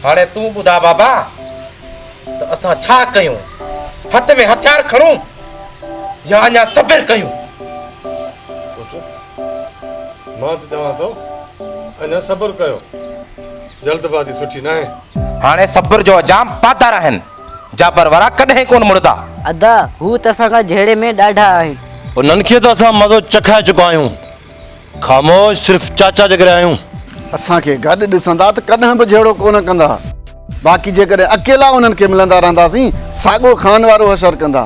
हाणे तू ॿुधा बाबा त असां छा कयूं? हथ में हथियार खणूं या अञा सब्र कयूं? मां त चवां थो अञा सब्र कयो, जल्दबाज़ी सुठी न आहे। हाणे सब्र जो जाम पातार आहिनि, जाबर वारा कॾहिं कोन मुड़दा। अदा हू त असांखां जहिड़े में ॾाढा आहिनि। उन्हनि खे त असां मज़ो चखाए चुका आहियूं, ख़ामोश सिर्फ़ चाचा जे करे आहियूं। असांखे गॾु ॾिसंदा त कॾहिं बि जहिड़ो कोन कंदा, बाक़ी जेकॾहिं अकेला उन्हनि खे मिलंदा रहंदासीं साॻियो खान वारो असरु कंदा।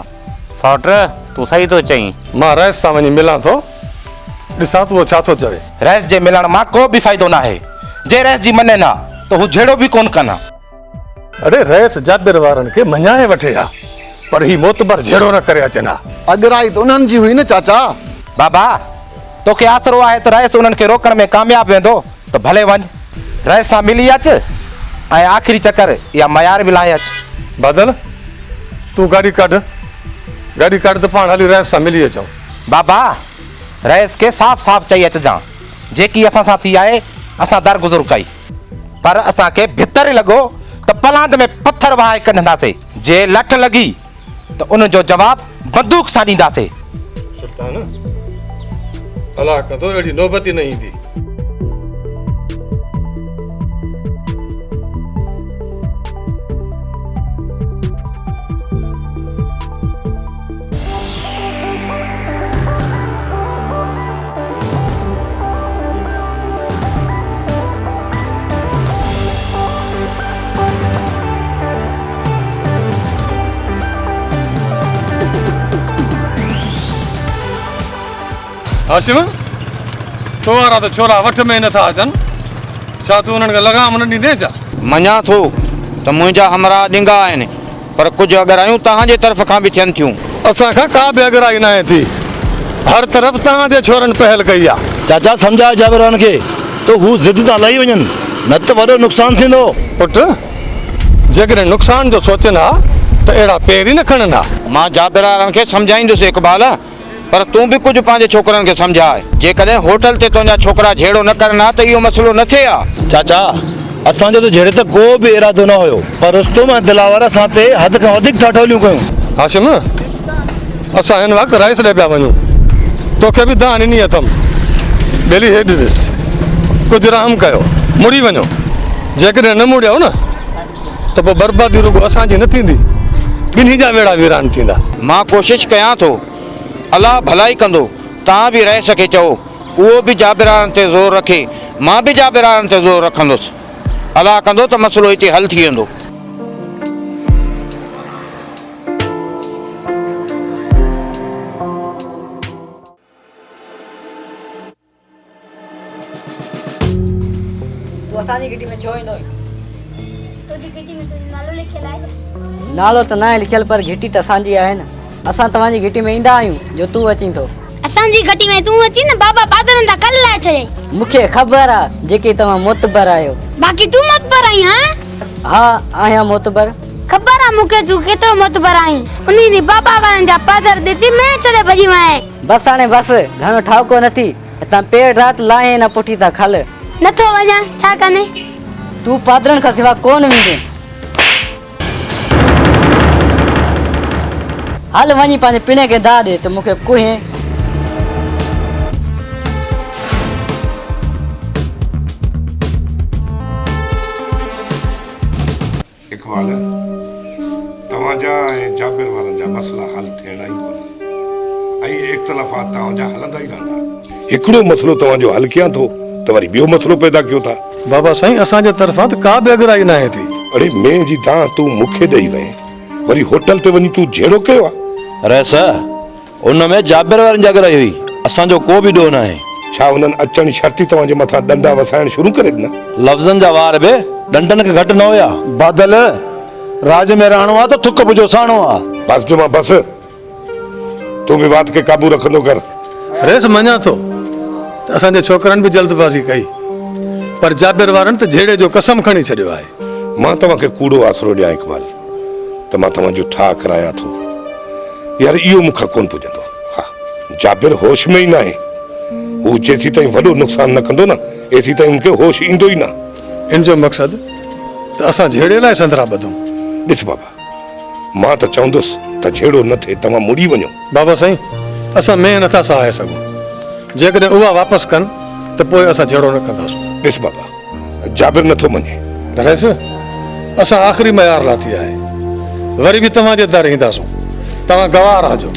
सौट तूं सही थो चईं। मां रईस सां वञी मिलां थो, ॾिसां तूं छा थो चवे। रईस जे मिलण मां को बि फ़ाइदो न आहे। जे रईस जी मने न त हू जहिड़ो बि कोन कनि। अरे रईस जाबिर वारनि खे मञाए वठे हा, पर ही मोतबर जहिड़ो न करे अचनि हा। अॻराई त उन्हनि जी हुई न चाचा। बाबा तोखे आसरो आहे त रईस उन्हनि खे रोकण में कामयाबु वेंदो त भले वञ, रईस सां मिली अच ऐं आख़िरी चकर या मयार बि लाहे अच। बादल तूं गाॾी कढ त पाण हली रईस सां मिली अचूं। बाबा रईस खे साफ़ साफ़ चई अचिजां, जेकी असां सां थी आहे असां दरगुज़र कई, पर असांखे भितर लॻो त पलांद में पत्थर वहाए कढंदासीं। जे लठ लॻी त उन जो जवाबु बंदूक सां ॾींदासीं। सुल्तान अलाह कंदो अहिड़ी नौबत ई न ईंदी। हाशिम तो वारा त छोरा वठ में नथा अचनि, छा तूं उन्हनि खे लगाम न ॾींदे छा? मञा थो त मुंहिंजा हमरा ॾिंगा आहिनि, पर कुझु अगरायूं तव्हांजे तरफ़ खां बि थियनि थियूं। असांखां का बि अगराई न आहे थी, हर तरफ़ तव्हांजे छोरनि पहल कई आहे। चाचा सम्झाए जाबिर खे तो हू ज़िद था लही वञनि, न त वॾो नुक़सानु थींदो। पुट जेकॾहिं नुक़सान जो सोचनि हा त अहिड़ा पेर ई न खणनि हा। मां जाबिर वारनि खे सम्झाईंदुसि इक़बाल, पर तूं बि कुझु पंहिंजे छोकिरनि खे सम्झाए। जेकॾहिं होटल ते तुंहिंजा छोकिरा जहिड़ो न करनि हा त इहो मसइलो न थिए हा। चाचा असांजो त जहिड़े त को बि इरादो न हुयो, पर रुस्तम ऐं दिलावर असां ते हद खां वधीक ठाठोलियूं कयूं। हाशिम असां हिन वक़्तु रईस ॾे पिया वञूं, तोखे बि दान ॾिनी अथमि, ॿेली हेठि ॾिस, कुझु रहम कयो, मुड़ी वञो। जेकॾहिं न मुड़ियो न त पोइ बर्बादी रुगो असांजी न थींदी, ॿिन्ही जा वेड़ा वीरान थींदा। मां कोशिशि कयां थो, अलाह भलाई कंदो। तव्हां बि रईस खे चओ उहो बि जाबिर वारनि ते ज़ोर रखे, मां बि जाबिर वारनि ते ज़ोर रखंदुसि। अलाह कंदो त मसइलो हिते हल थी वेंदो। तूं असांजी घिटी में छो ईंदो? तुंहिंजी घिटी में तुंहिंजो नालो लिखियलु आहे? नालो त न आहे लिखियलु, पर घिटी त असांजी आहे न। असां तव्हांजी घिटी में ईंदा आहियूं जो तूं अचीं थो। असांजी घिटी में तूं अची न बाबा पादरनि ता कल लाइ छॾे। मूंखे ख़बर आहे जेके तव्हां मोतबर आहियो। बाक़ी तूं मोतबर आहीं? हा आहियां मोतबर। ख़बर आहे मूंखे तूं केतिरो मोतबर आहीं। उन्ही ॾींहुं बाबा वारनि जा पादर ॾिसी मैं छॾे भॼी वएं। बस हाणे बस, घणो ठाउको न थी। हितां पेड़ राति लाहे न पुठी था खल। नथो वञा छा कने? तूं पादरनि खां सिवा कोन वेंदे। हल वञी पंहिंजे पिणे खे दा ॾे त मूंखे कुहे। इक़बाल तव्हांजा ऐं जाबिर वारनि जा मसइला हल थियणा ई कोन, ऐं इख़्तिलाफ़ात तव्हांजा हलंदा ई रहंदा। हिकिड़ो मसइलो तव्हांजो हल कयां थो त वरी ॿियो मसइलो पैदा कयो था। बाबा साईं असांजे तरफ़ां त का बि अगराई न आहे थी। अरे मैं जी दां तूं मूंखे ॾेई वएं, वरी होटल ते वञी तूं जहिड़ो कयो आहे। रईस उन में जाबिर वारनि जी अगराई हुई, असांजो को बि ॾोह न आहे। छा उन्हनि अचण शर्ती तव्हांजे मथां डंडा वसाइण शुरू करे ॾिना? लफ़्ज़नि जा वार बि डंडनि खे घटि न हुया। बादल राज में रहणो आहे त थुक बुझो साणो आहे। बस जो मां बस, तूं बि वात खे काबू रखंदो कर। रेस मञा थो त असांजे छोकिरनि बि जल्दबाज़ी कई, पर जाबिर वारनि त जहिड़े जो कसम खणी छॾियो आहे। मां तव्हांखे कूड़ो आसरो ॾियां इक़बाल त मां तव्हांजो ठाह करायां थो, यार इहो मूंखां कोन पुॼंदो। हा जाबिर होश में ई न आहे, हू जेसीं ताईं वॾो नुक़सान न कंदो न एसीं ताईं मूंखे होश ईंदो ई न। इन जो मक़सदु त असां जहिड़े लाइ संदरा ॿधूं? ॾिस बाबा, मां त चवंदुसि त जहिड़ो न थिए तव्हां मुड़ी वञो। बाबा साईं, असां मेंह नथा सहाए सघूं। जेकॾहिं उहा वापसि कनि त पोइ असां जहिड़ो न कंदासीं। ॾिस बाबा, जाबिर नथो मञे। रहिस, असां आख़िरी मयार लाथी आहे, वरी बि तव्हांजे दर ईंदासूं, तव्हां गवाह रहिजो।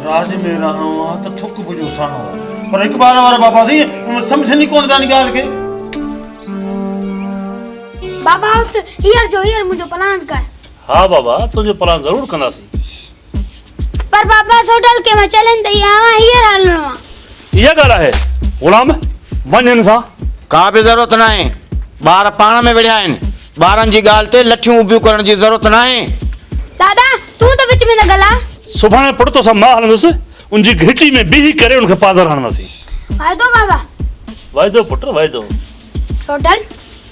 राज में रहणो आहे त थुक बुझो साणो आहे, पर हिकु बार वारा बाबा साईं सम्झनि ई कोन था इन ॻाल्हि खे। बाबा हींअर मुंहिंजो प्लान कर। हाँ बाबा, तुंहिंजो प्लान ज़रूरु कंदासीं। पर बाबा होटल के में चलन त हींअर हलणो आहे। इहा ॻाल्हि आहे ग़ुलाम, वञ हिन सां। का बि ज़रूरत न आहे, ॿार पाण में विढ़िया आहिनि, ॿारनि जी ॻाल्हि ते लठियूं उबियूं करण जी ज़रूरत न आहे। दादा तूं त विच में न ॻाल्हा। सुभाणे पुट तोसां मां हलंदुसि, उनजी घिटी में बीही करे उनखे पादर हणंदासीं। वाइदो बाबा? वाइदो पुट, वाइदो। होटल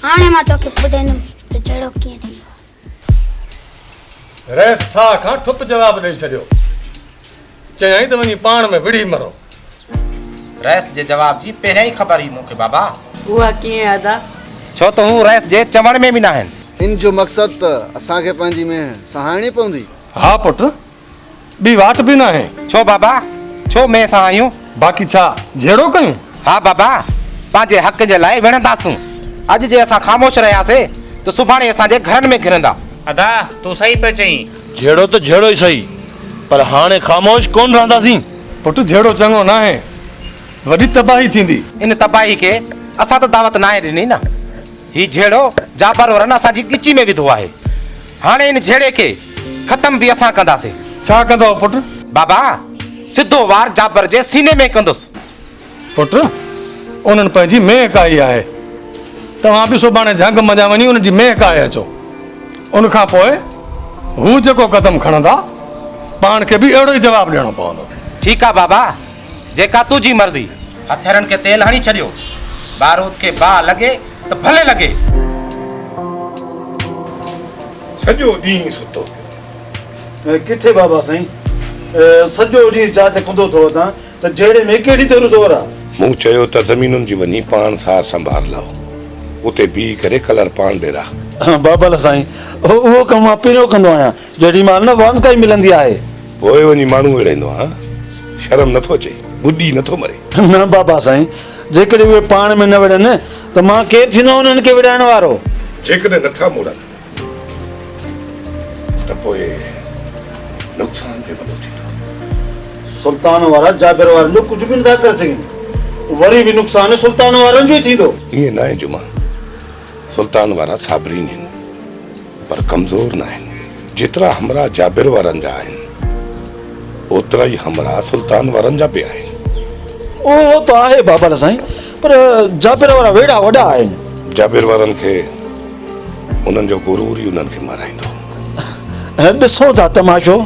हाणे मां तोखे ॿुधाईंदुमि त जहिड़ो कीअं थींदो। रहिस ठा खां ठुप जवाबु ॾेई छॾियो, चयाईं त वञी पाण में विड़ी मरो। रईस जे जवाब जी पहिरियां ई ख़बर हुई मूंखे बाबा। उहा कीअं आहे दा? छो त हू रईस जे चवण में बि न आहिनि। इन जो मक़सदु त असांखे पंहिंजी में सहाइणी पवंदी। हा पुट, ॿी वाट बि न आहे। छो बाबा, छो में सां आहियूं? बाक़ी छा जहिड़ो कयूं? हा बाबा, पंहिंजे हक़ जे लाइ विढ़ंदासूं। अॼु जे असां ख़ामोश रहियासीं त सुभाणे असांजे घरनि में घिरंदा। अदा तूं सही पियो चईं। जहिड़ो त जहिड़ो ई सही, पर हाणे ख़ामोश कोन रहंदासीं। पुट जहिड़ो चङो न आहे, वॾी तबाही थींदी। इन तबाही खे असां त दावत न आहे ॾिनी न। ही जहिड़ो जाबर वरन असांजी गिची में विधो आहे। हाणे इन जहिड़े खे ख़तम बि असां कंदासीं। छा कंदो पुट? बाबा, सिधो वार जाबर जे सीने में कंदुसि। पुट, उन्हनि पंहिंजी मेह काई आहे, तव्हां बि सुभाणे झंग मञा वञी उनजी मेह काए अचो। उनखां पोइ हू जेको क़दम खणंदा, पाण खे बि अहिड़ो ई जवाबु ॾियणो पवंदो। ठीकु आहे बाबा, जेका तुंहिंजी मर्ज़ी। हथियारनि खे तेल हणी छॾियो, बारूद खे बाह लॻे त भले लॻे। सॼो ॾींहुं सुतो किथे बाबा साईं, सॼो ॾींहुं जाच कुंदो थो वठां त जहिड़े में कहिड़ी तरह ज़ोर आहे। मूं चयो त ज़मीनुनि जी वञी पाण सार संभाल लओ, उते बीह करे कलर पाण ॾेरा। बाबा साईं, उहो कमु मां पहिरियों कंदो आहियां, जेॾी महिल न वान काई मिलंदी आहे। पोइ वञी माण्हू विढ़ाईंदो आहे। शर्म नथो अचे, ॿुॾी नथो मरे। न बाबा साईं, जेकॾहिं उहे पाण में न विढ़नि त मां केरु थींदो उन्हनि खे विढ़ाइण वारो? जेकॾहिं नथा मोड़नि त पोइ नुक़सान बि वॾो थींदो। सुल्तान वारा जाबिर वारनि जो कुझु बि नथा करे सघनि, वरी बि नुक़सान सुल्तान वारनि जो ई थींदो। ईअं न आहे जुमा, सुल्तान वारा साबरीन आहिनि पर कमज़ोर न आहिनि। जेतिरा हमरा जाबिर वारनि जा आहिनि, ओतिरा ई हमरा सुल्तान वारनि जा बि आहिनि। उहो त आहे बाबा साईं, पर जाबिर वारा वेड़ा वॾा आहिनि। जाबिर वारनि खे उन्हनि जो गुरूर ई उन्हनि खे माराईंदो। ॾिसो था तमाशो।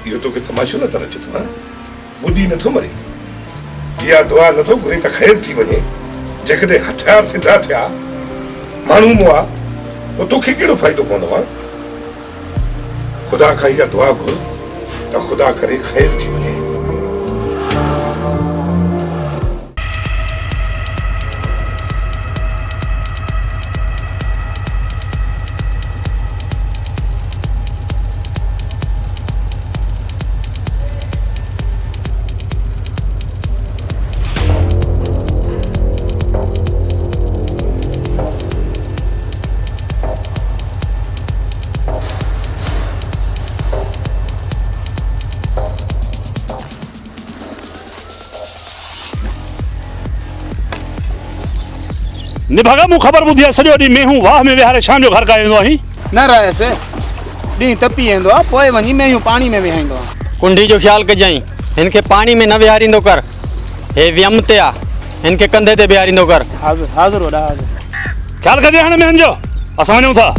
इहो तोखे तमाशो नथो अचे थो? ॿुॾी नथो मरे। इहा दुआ नथो घुरे त ख़ैर थी वञे। जेकॾहिं हथियार सिधा थिया, माण्हू मुआ, पोइ तोखे कहिड़ो फ़ाइदो पवंदो आहे? ख़ुदा खां इहा दुआ घुर त ख़ुदा करे ख़ैर थी वञे। निभागा मूं ख़बर ॿुधी आहे, सॼो ॾींहुं मेहूं वाह में विहारे शाम जो घर का वेंदो आहीं। न रहियसि, ॾींहुं तपी वेंदो आहे, पोइ वञी मेंहियूं पाणी में विहाईंदो आहे। कुंडी जो ख़्यालु कजांइ, हिन खे पाणी में न विहारींदो कर। हे वियम ते आहे, हिन खे कंधे ते विहारींदो कर। हाज़ुर हाज़ुर वॾा हाज़ुर। ख़्यालु कजे हाणे मेहनि जो, असां वञूं था।